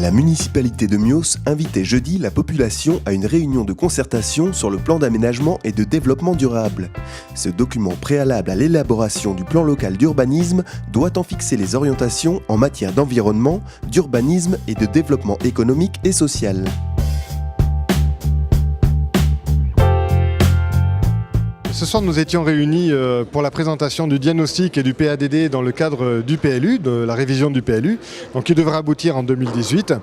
La municipalité de Mios invitait jeudi la population à une réunion de concertation sur le plan d'aménagement et de développement durable. Ce document préalable à l'élaboration du plan local d'urbanisme doit en fixer les orientations en matière d'environnement, d'urbanisme et de développement économique et social. Ce soir, nous étions réunis pour la présentation du diagnostic et du PADD dans le cadre du PLU, de la révision du PLU, donc qui devrait aboutir en 2018.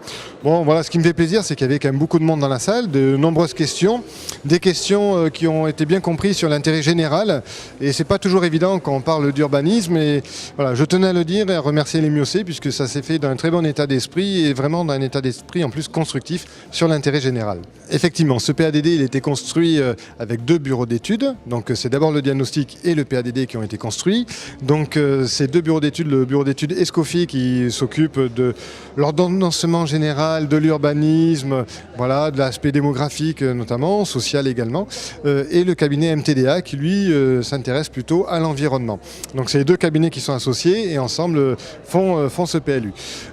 Bon, voilà, ce qui me fait plaisir, c'est qu'il y avait quand même beaucoup de monde dans la salle, de nombreuses questions, des questions qui ont été bien comprises sur l'intérêt général, et c'est pas toujours évident quand on parle d'urbanisme. Et voilà, je tenais à le dire et à remercier les Miocés, puisque ça s'est fait dans un très bon état d'esprit et vraiment dans un état d'esprit en plus constructif sur l'intérêt général. Effectivement, ce PADD, il a été construit avec 2 bureaux d'études. Donc c'est d'abord le diagnostic et le PADD qui ont été construits. Donc ces 2 bureaux d'études, le bureau d'études Escoffier qui s'occupe de l'ordonnancement général, de l'urbanisme, voilà, de l'aspect démographique notamment, social également, et le cabinet MTDA qui lui s'intéresse plutôt à l'environnement. Donc c'est les 2 cabinets qui sont associés et ensemble font ce PLU.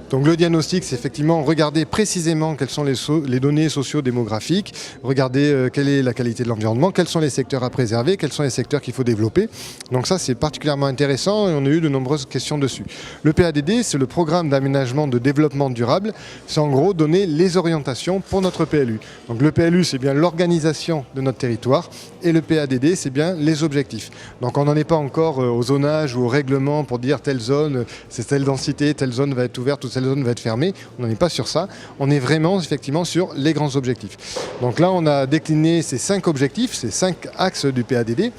Donc le diagnostic, c'est effectivement regarder précisément quelles sont les données socio-démographiques, regarder quelle est la qualité de l'environnement, quels sont les secteurs à préserver, quels sont les secteurs qu'il faut développer. Donc ça, c'est particulièrement intéressant et on a eu de nombreuses questions dessus. Le PADD, c'est le programme d'aménagement de développement durable. C'est en gros donner les orientations pour notre PLU. Donc le PLU, c'est bien l'organisation de notre territoire et le PADD, c'est bien les objectifs. Donc on n'en est pas encore au zonage ou au règlement pour dire telle zone, c'est telle densité, telle zone va être ouverte ou telle zone va être fermée. On n'en est pas sur ça. On est vraiment effectivement sur les grands objectifs. Donc là, on a décliné ces 5 objectifs, ces 5 axes du PADD.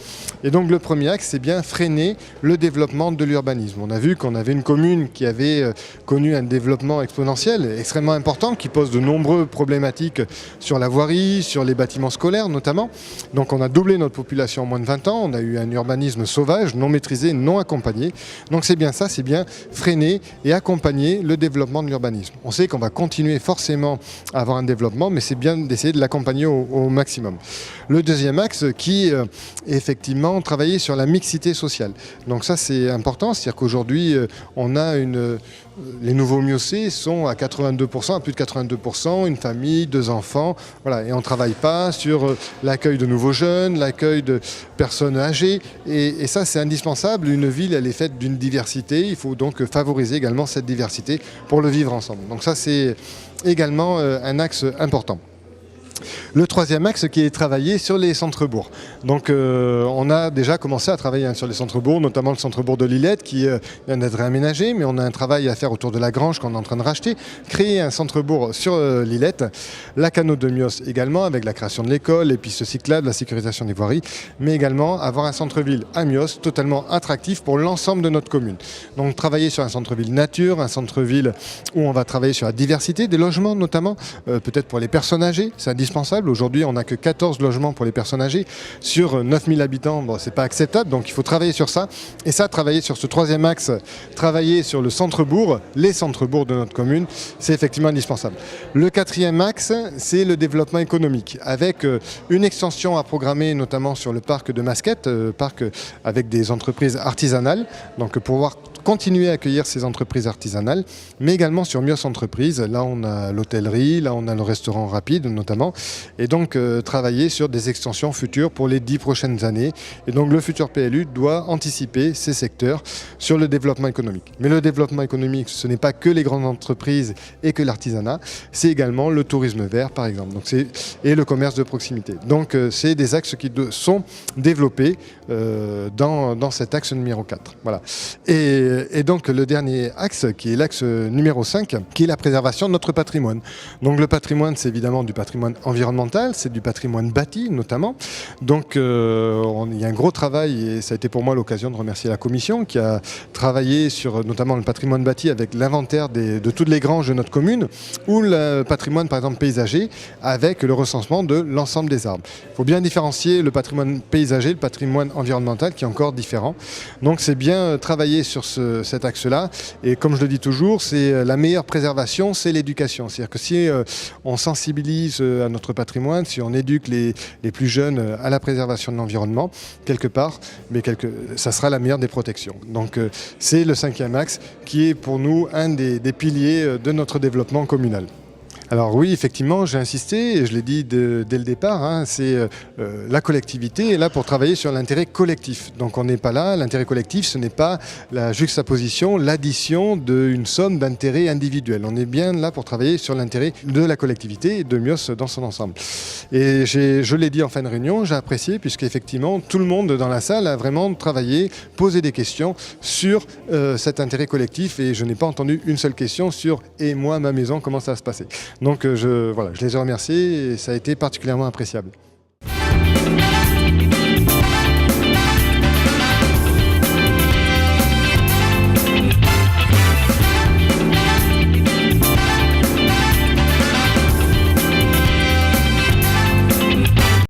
Et donc le premier axe, c'est bien freiner le développement de l'urbanisme. On a vu qu'on avait une commune qui avait connu un développement exponentiel extrêmement important, qui pose de nombreuses problématiques sur la voirie, sur les bâtiments scolaires notamment. Donc on a doublé notre population en moins de 20 ans. On a eu un urbanisme sauvage, non maîtrisé, non accompagné. Donc c'est bien ça, c'est bien freiner et accompagner le développement de l'urbanisme. On sait qu'on va continuer forcément à avoir un développement, mais c'est bien d'essayer de l'accompagner au maximum. Le deuxième axe qui est effectivement travailler sur la mixité sociale. Donc ça c'est important, c'est-à-dire qu'aujourd'hui on a les nouveaux Miocés sont à 82%, à plus de 82%, une famille, 2 enfants, voilà, et on ne travaille pas sur l'accueil de nouveaux jeunes, l'accueil de personnes âgées, et ça c'est indispensable. Une ville, elle est faite d'une diversité, il faut donc favoriser également cette diversité pour le vivre ensemble. Donc ça c'est également un axe important. Le troisième axe qui est travailler sur les centres-bourgs. Donc on a déjà commencé à travailler sur les centres-bourgs, notamment le centre-bourg de Lillette qui vient d'être réaménagé, mais on a un travail à faire autour de la Grange qu'on est en train de racheter, créer un centre-bourg sur Lillette, la Canot de Mios également avec la création de l'école, les pistes cyclables, la sécurisation des voiries, mais également avoir un centre-ville à Mios totalement attractif pour l'ensemble de notre commune. Donc travailler sur un centre-ville nature, un centre-ville où on va travailler sur la diversité des logements notamment, peut-être pour les personnes âgées, c'est indispensable. Aujourd'hui, on n'a que 14 logements pour les personnes âgées. Sur 9000 habitants, bon, c'est pas acceptable, donc il faut travailler sur ça. Et ça, travailler sur ce troisième axe, travailler sur le centre-bourg, les centres-bourgs de notre commune, c'est effectivement indispensable. Le quatrième axe, c'est le développement économique, avec une extension à programmer, notamment sur le parc de Masquette, parc avec des entreprises artisanales, donc pour pouvoir continuer à accueillir ces entreprises artisanales, mais également sur Mios Entreprises. Là, on a l'hôtellerie, là, on a le restaurant rapide notamment, et donc travailler sur des extensions futures pour les 10 prochaines années. Et donc le futur PLU doit anticiper ces secteurs sur le développement économique. Mais le développement économique, ce n'est pas que les grandes entreprises et que l'artisanat, c'est également le tourisme vert par exemple, donc et le commerce de proximité. Donc c'est des axes qui sont développés dans cet axe numéro 4. Voilà. Et donc le dernier axe, qui est l'axe numéro 5, qui est la préservation de notre patrimoine. Donc le patrimoine, c'est évidemment du patrimoine environnemental, c'est du patrimoine bâti notamment. Donc il y a un gros travail, et ça a été pour moi l'occasion de remercier la commission qui a travaillé sur notamment le patrimoine bâti avec l'inventaire de toutes les granges de notre commune, ou le patrimoine par exemple paysager avec le recensement de l'ensemble des arbres. Il faut bien différencier le patrimoine paysager, le patrimoine environnemental qui est encore différent. Donc c'est bien travailler sur cet axe-là, et comme je le dis toujours, c'est la meilleure préservation, c'est l'éducation. C'est-à-dire que si on sensibilise à notre patrimoine, si on éduque les plus jeunes à la préservation de l'environnement, quelque part, ça sera la meilleure des protections. Donc c'est le 5e axe qui est pour nous un des piliers de notre développement communal. Alors oui, effectivement, j'ai insisté, et je l'ai dit dès le départ, hein, c'est la collectivité est là pour travailler sur l'intérêt collectif. Donc on n'est pas là, l'intérêt collectif, ce n'est pas la juxtaposition, l'addition d'une somme d'intérêts individuels. On est bien là pour travailler sur l'intérêt de la collectivité et de MIOS dans son ensemble. Et je l'ai dit en fin de réunion, j'ai apprécié, puisqu'effectivement, tout le monde dans la salle a vraiment travaillé, posé des questions sur cet intérêt collectif, et je n'ai pas entendu une seule question sur « et moi, ma maison, comment ça va se passer ?» Donc je les ai remerciés et ça a été particulièrement appréciable.